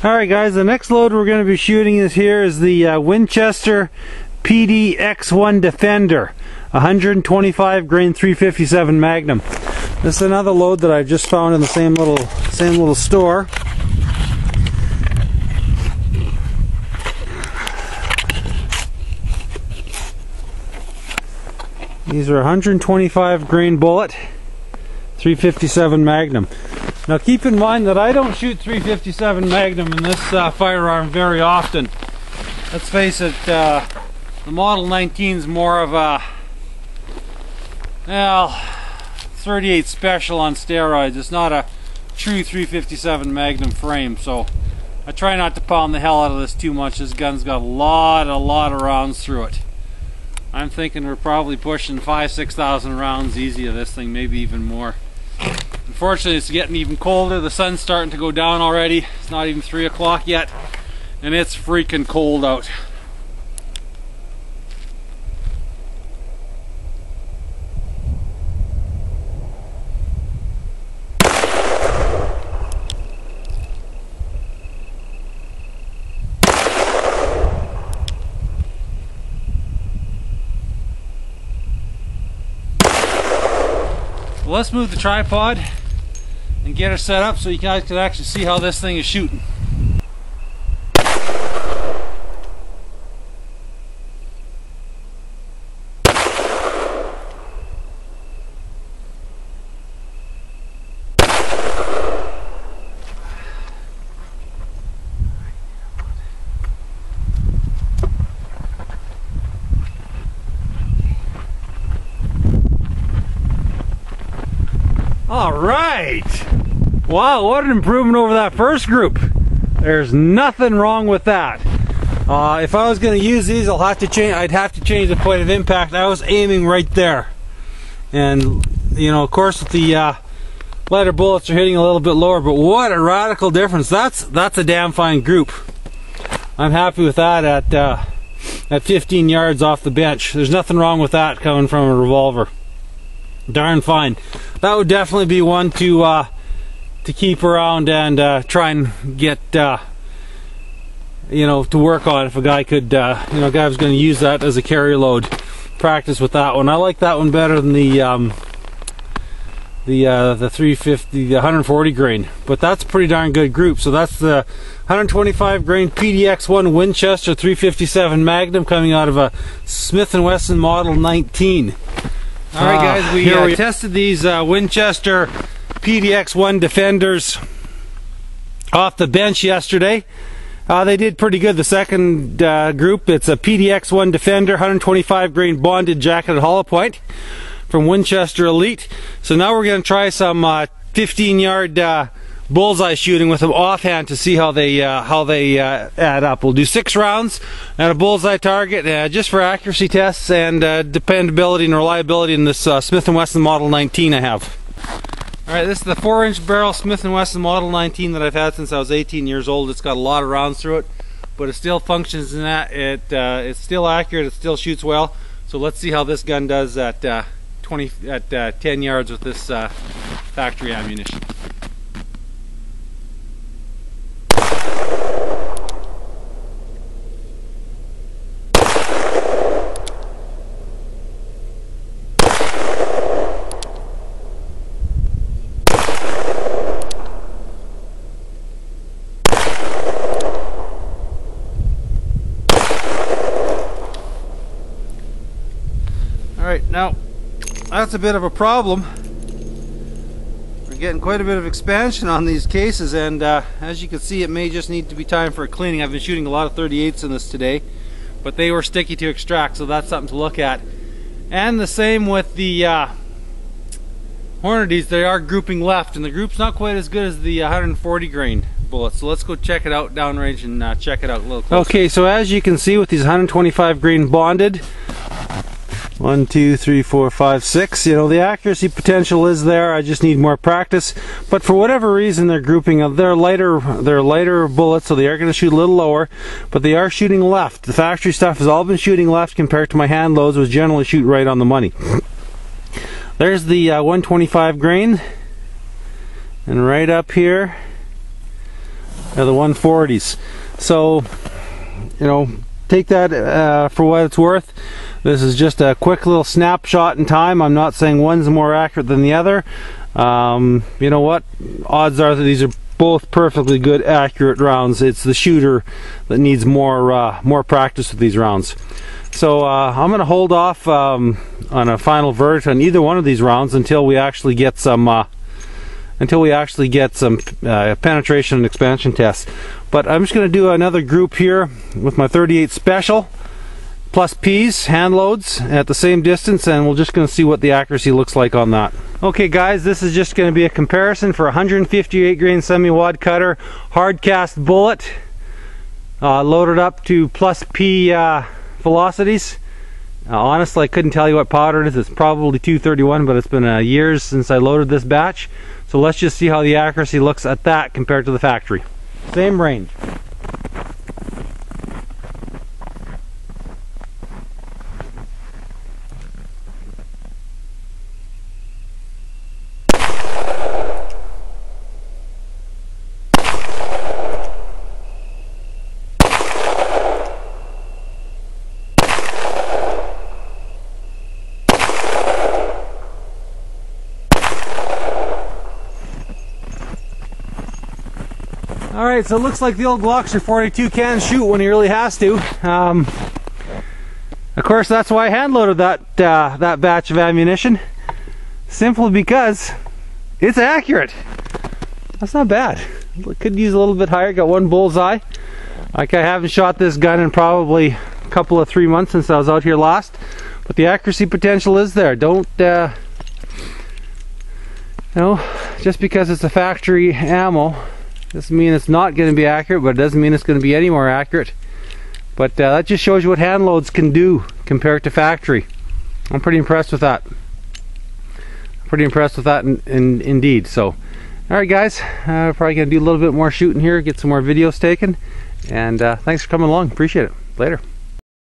Alright guys, the next load we're going to be shooting is the Winchester PDX1 Defender, 125 grain 357 Magnum. This is another load that I just found in the same little store. These are 125 grain bullet 357 Magnum. Now keep in mind that I don't shoot 357 Magnum in this firearm very often. Let's face it, the Model 19 is more of a, well, 38 Special on steroids. It's not a true 357 Magnum frame, so I try not to pound the hell out of this too much. This gun's got a lot of rounds through it. I'm thinking we're probably pushing 5,000–6,000 rounds easy of this thing, maybe even more. Unfortunately, it's getting even colder. The sun's starting to go down already. It's not even 3 o'clock yet, and it's freaking cold out. Well, let's move the tripod and get her set up so you guys can actually see how this thing is shooting. Alright! Wow, what an improvement over that first group. There's nothing wrong with that. If I was going to use these, I'd have to change the point of impact. I was aiming right there. And, you know, of course with the lighter bullets are hitting a little bit lower, but what a radical difference. That's a damn fine group. I'm happy with that at 15 yards off the bench. There's nothing wrong with that coming from a revolver. Darn fine. That would definitely be one to keep around and try and get you know, to work on if a guy could you know, a guy was going to use that as a carry load. Practice with that one. I like that one better than the 350, the 140 grain, but that's a pretty darn good group. So that's the 125 grain PDX1 Winchester 357 Magnum coming out of a Smith & Wesson Model 19. Alright guys, we tested these Winchester PDX1 Defenders off the bench yesterday. They did pretty good. The second group, it's a PDX1 Defender 125 grain bonded jacketed hollow point from Winchester Elite. So now we're going to try some 15-yard bullseye shooting with them offhand to see how they add up. We'll do 6 rounds at a bullseye target just for accuracy tests and dependability and reliability in this Smith & Wesson Model 19 I have. Alright, this is the 4-inch barrel Smith & Wesson Model 19 that I've had since I was 18 years old. It's got a lot of rounds through it, but it still functions in that. It's still accurate, it still shoots well. So let's see how this gun does at 10 yards with this factory ammunition. Alright, now that's a bit of a problem. We're getting quite a bit of expansion on these cases, and as you can see, it may just need to be time for a cleaning. I've been shooting a lot of 38s in this today, but they were sticky to extract, so that's something to look at. And the same with the Hornadies, they are grouping left, and the group's not quite as good as the 140 grain bullets. So let's go check it out downrange and check it out a little closer. Okay, so as you can see with these 125 grain bonded, 1, 2, 3, 4, 5, 6. You know, the accuracy potential is there. I just need more practice. But for whatever reason, they're grouping. They're lighter bullets, so they are going to shoot a little lower. But they are shooting left. The factory stuff has all been shooting left compared to my hand loads, which generally shoot right on the money. There's the 125 grain, and right up here the 140s. So, you know, take that for what it's worth. This is just a quick little snapshot in time. I'm not saying one's more accurate than the other. You know what? Odds are that these are both perfectly good, accurate rounds. It's the shooter that needs more practice with these rounds. So I'm going to hold off on a final verdict on either one of these rounds until we actually get some penetration and expansion tests. But I'm just going to do another group here with my 38 Special plus P's hand loads at the same distance, and we're just going to see what the accuracy looks like on that. Okay guys, this is just going to be a comparison for 158 grain semi-wad cutter, hard cast bullet, loaded up to plus P velocities. Honestly, I couldn't tell you what powder it is. It's probably 231, but it's been years since I loaded this batch. So let's just see how the accuracy looks at that compared to the factory. Same range. Alright, so it looks like the old Glockster 42 can shoot when he really has to. Of course, that's why I hand loaded that batch of ammunition. Simply because it's accurate. That's not bad. Could use a little bit higher. Got one bullseye. Like, I haven't shot this gun in probably a couple of 3 months since I was out here last. But the accuracy potential is there. Don't, you know, just because it's a factory ammo doesn't mean it's not going to be accurate, but it doesn't mean it's going to be any more accurate. But that just shows you what hand loads can do compared to factory. I'm pretty impressed with that. Indeed. So, alright guys, probably going to do a little bit more shooting here, get some more videos taken. And thanks for coming along. Appreciate it. Later.